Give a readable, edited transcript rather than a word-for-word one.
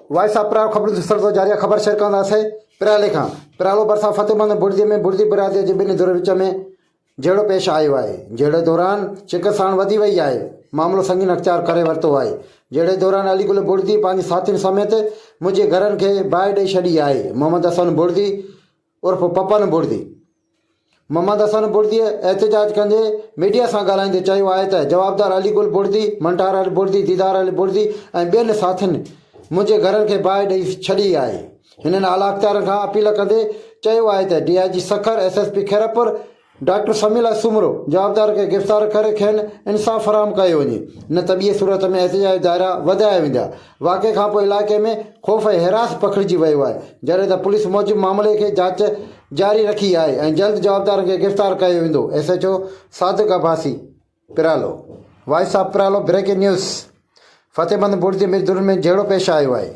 Wise अप्राव खबर दुसर तो जारी खबर शेयर कंदासीं पिराले खां पिरालो भरिसां फ़तेहमंद बुर्दी में बुर्दी बिरादरी जे ॿिनि धुर विच में जहिड़ो पेश आयो आहे। जहिड़े दौरान चिकसाण वधी वई आहे, मामलो संगीन अख़्तियार करे वरितो आहे। जहिड़े दौरान अलीगुल बुर्दी पंहिंजी साथियुनि समेत मुंहिंजे घरनि खे बाहि ॾेई छॾी आहे। मोहम्मद हसन बुर्दी उर्फ़ पपन बुर्दी मोहम्मद हसन बुर्दीअ एहतजाज कंदे मीडिया सां ॻाल्हाईंदे चयो आहे त जवाबदार अलीगुल बुर्दी, मंटार अली बुर्दी, दीदार अली बुर्दी ऐं ॿियनि साथियुनि मुंहिंजे घरनि खे बाहि ॾेई छॾी आहे। हिननि आला अख़्तियारनि खां अपील कंदे चयो आहे त DIG Sukkur, SSP Khairpur, doctor Samila Soomro जवाबदार खे गिरफ़्तार करे खेनि इंसाफ़ फराहम कयो वञे, न त ॿिए सूरत में एहतजाज दायरा वधाया वेंदा। वाक़े खां पोइ इलाइक़े में ख़ौफ़ ऐं हिरास पखिड़िजी वियो आहे, जॾहिं त पुलिस मूजिबि मामले खे जांच जारी रखी आहे ऐं जल्द जवाबदारनि खे गिरफ़्तार कयो वेंदो। SHO Sadiq Abbasi Piralo. Voice of Piralo breaking news. फ़तेहमंद बुर्दी मिर्दुनि में जहिड़ो पेश आयो आहे।